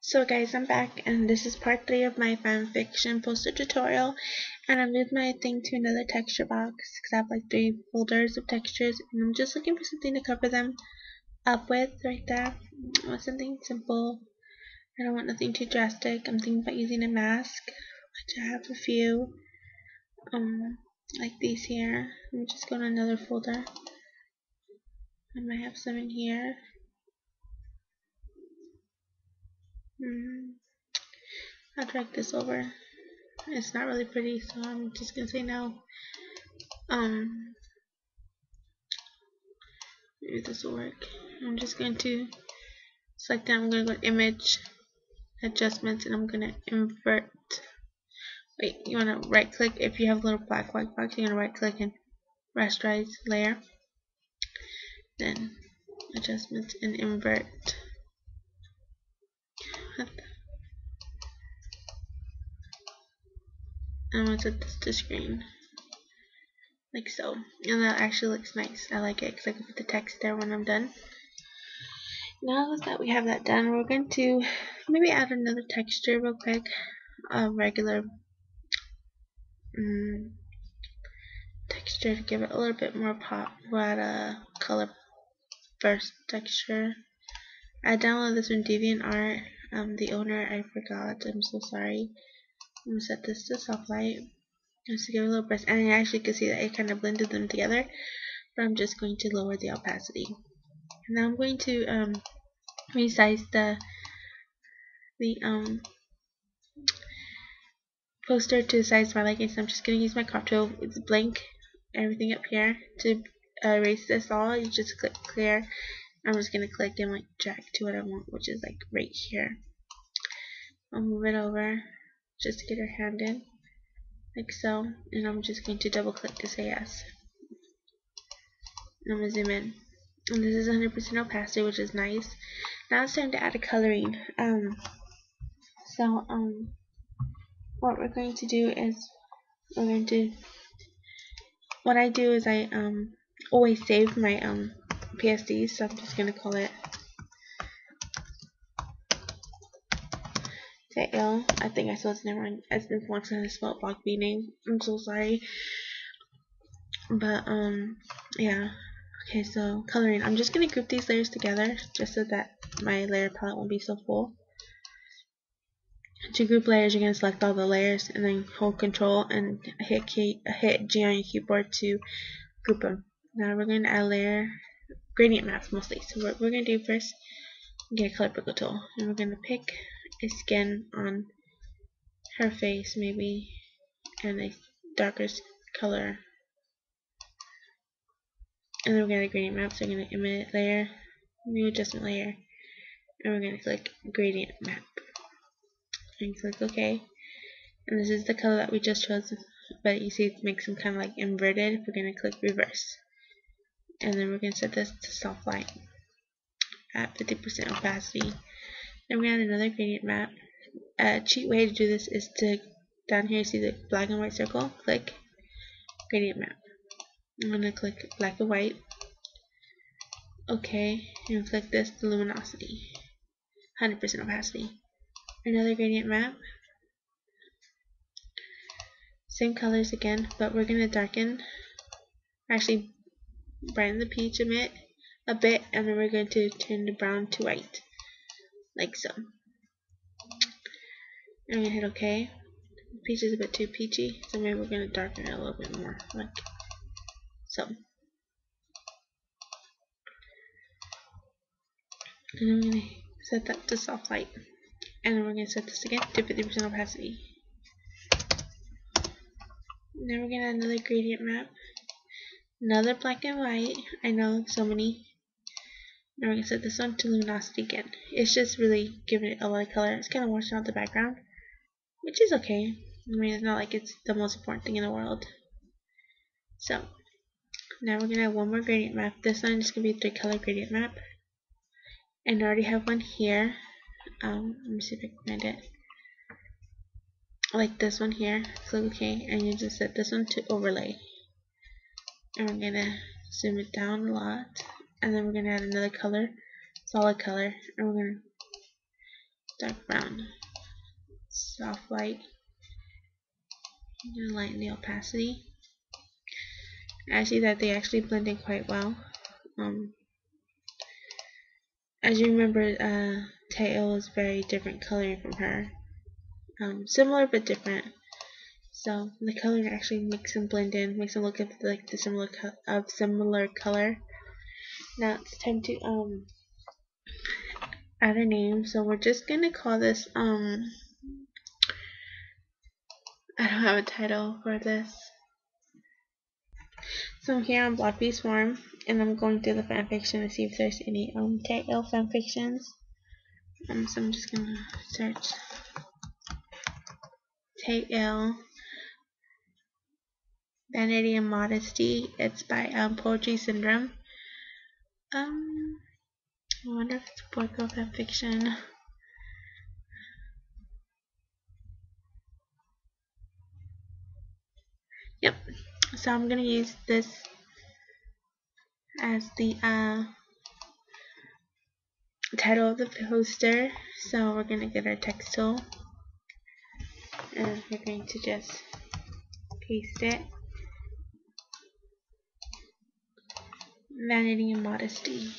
So guys, I'm back and this is part 3 of my fanfiction poster tutorial, and I moved my thing to another texture box because I have like 3 folders of textures and I'm just looking for something to cover them up with right there. I want something simple. I don't want nothing too drastic. I'm thinking about using a mask, which I have a few, like these here. Let me just go to another folder. I might have some in here. I'll drag this over. It's not really pretty, so I'm just gonna say no. Maybe this will work. I'm just going to select that. I'm going to go to image adjustments and I'm going to invert. Wait, you want to right click. If you have a little black white box, you're going to right click and rasterize layer, then adjustments and invert. I'm going to set this to screen like so, and that actually looks nice. I like it because I can put the text there when I'm done. Now that we have that done, we're going to maybe add another texture real quick, a regular texture to give it a little bit more pop. We'll add a color burst texture. I downloaded this from DeviantArt. The owner, I forgot. I'm so sorry. I'm gonna set this to soft light just to give it a little burst, and I actually could see that it kind of blended them together. But I'm just going to lower the opacity. Now I'm going to resize the poster to the size of my liking. So I'm just gonna use my crop tool. It's blank everything up here. To erase this all, you just click clear. I'm just gonna click and like drag to what I want, which is like right here. I'll move it over just to get her hand in, like so, and I'm just going to double click to say yes. And I'm gonna zoom in, and this is 100% opacity, which is nice. Now it's time to add a coloring. What we're going to do is what I do is I always save my PSDs, so I'm just gonna call it Taeil. I think I spelled it never mind. It's been once and I spelled block B name. I'm so sorry. But yeah. Okay, so coloring. I'm just gonna group these layers together just so that my layer palette won't be so full. To group layers, you're gonna select all the layers and then hold Control and hit G on your keyboard to group them. Now we're gonna add a layer gradient maps mostly. So what we're gonna do first, get a color picker tool, and we're gonna pick a skin on her face maybe, and a darker color, and then we're gonna gradient map. So we're gonna emit layer, new adjustment layer, and we're gonna click gradient map and click OK. And this is the color that we just chose, but you see it makes them kind of like inverted. We're gonna click reverse, and then we're gonna set this to soft light at 50% opacity. Then we add another gradient map. A cheat way to do this is to, down here you see the black and white circle, click gradient map. I'm going to click black and white, OK, and click this to luminosity, 100% opacity. Another gradient map, same colors again, but we're going to darken, actually brighten the peach a bit, and then we're going to turn the brown to white, like so. I'm going to hit OK. The peach is a bit too peachy, so maybe we're going to darken it a little bit more, like so. And I'm going to set that to soft light, and then we're going to set this again to 50% opacity. And then we're going to add another gradient map, another black and white. I know, so many. And we're going to set this one to luminosity again. It's just really giving it a lot of color. It's kind of washing out the background, which is okay. I mean, it's not like it's the most important thing in the world. So now we're going to add one more gradient map. This one is going to be a 3-color gradient map, and I already have one here. Let me see if I can find it. Like this one here. Click OK, and you just set this one to overlay. And we're gonna zoom it down a lot, and then we're gonna add another color, solid color, and we're gonna dark brown, soft white. I'm gonna lighten the opacity. I see that they actually blend in quite well. As you remember, Taeil is very different coloring from her. Similar but different. So the coloring actually makes them blend in, makes them look like the similar color. Now it's time to add a name. So we're just gonna call this I don't have a title for this. So I'm here on blog piece form, and I'm going through the fanfiction to see if there's any Taeil fanfictions. So I'm just gonna search Taeil Vanity and Modesty. It's by Poetry Syndrome. I wonder if it's a boy girl fanfiction. Yep. So I'm gonna use this as the title of the poster. So we're gonna get our text tool, and we're going to just paste it. Vanity and Modesty,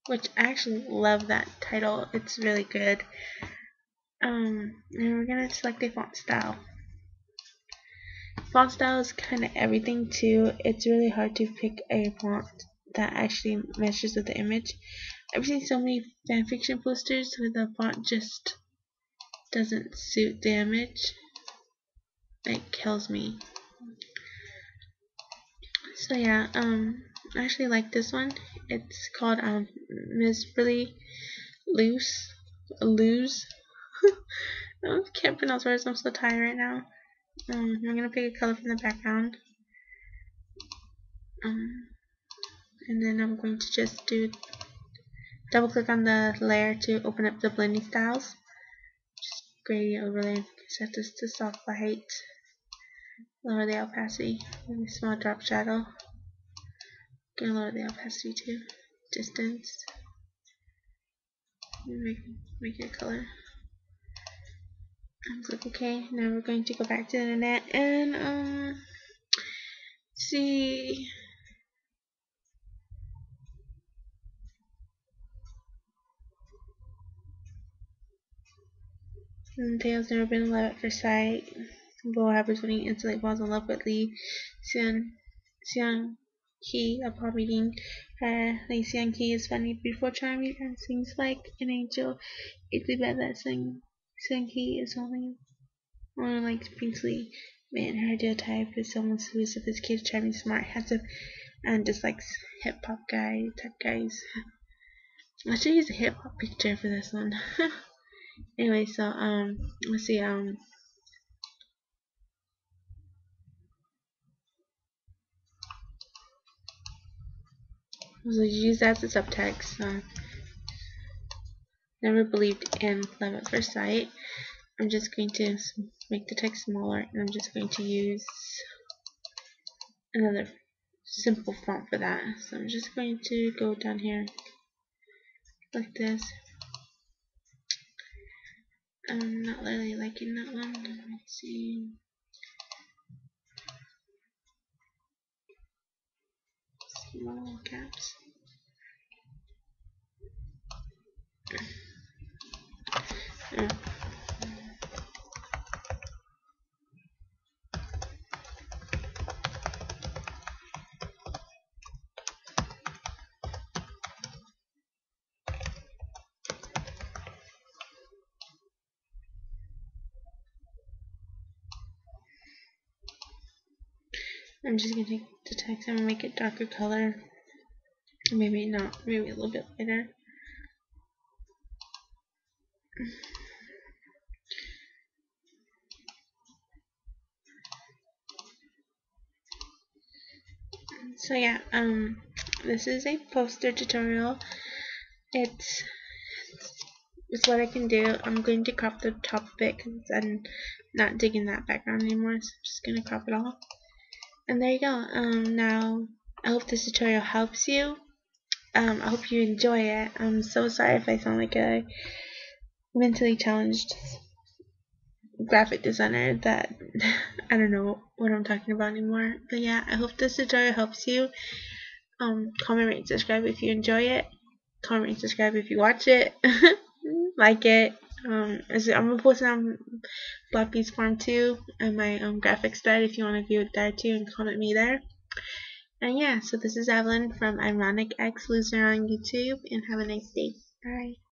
which I actually love that title. It's really good. And we're gonna select a font style. Font style is kind of everything too. It's really hard to pick a font that actually meshes with the image. I've seen so many fanfiction posters where the font just doesn't suit the image. It kills me. So yeah, I actually like this one. It's called Miserably Loose. I can't pronounce words. I'm so tired right now. I'm gonna pick a color from the background. And then I'm going to just double click on the layer to open up the blending styles. Just gradient overlay. Set this to soft white. Lower the opacity. Maybe small drop shadow. Gonna lower the opacity too. Distance. Make it color. And click OK. Now we're going to go back to the internet and see. Taeil's never been in love at first sight. Boa happens when he instantly falls in love with Lee Seung-hee upon meeting her. Lee Seung-hee is funny, beautiful, charming, and sings like an angel. It's too bad that Seung-hee is only like Lee. Man, her ideal type is someone who is sophisticated, charming, smart, handsome, and dislikes hip-hop type guys. I should use a hip-hop picture for this one. Anyway, so let's see, so use that as a subtext. Never believed in love at first sight. I'm just going to make the text smaller, and I'm just going to use another simple font for that. So I'm just going to go down here like this. I'm not really liking that one. Let's see. Small caps. I'm just going to take the text and make it darker color. Maybe not, maybe a little bit lighter. So yeah, this is a poster tutorial. It's what I can do. I'm going to crop the top of it because I'm not digging that background anymore, so I'm just going to crop it all. And there you go. Now, I hope this tutorial helps you. I hope you enjoy it. I'm so sorry if I sound like a mentally challenged graphic designer that I don't know what I'm talking about anymore. But yeah, I hope this tutorial helps you. Comment, rate, subscribe if you enjoy it. Comment, rate, subscribe if you watch it. Like it. I'm gonna post it on Floppy's Farm too, and my graphics thread if you want to view it there too, and comment me there. And yeah, so this is Evelyn from Ironic X Loser on YouTube, and have a nice day. Bye.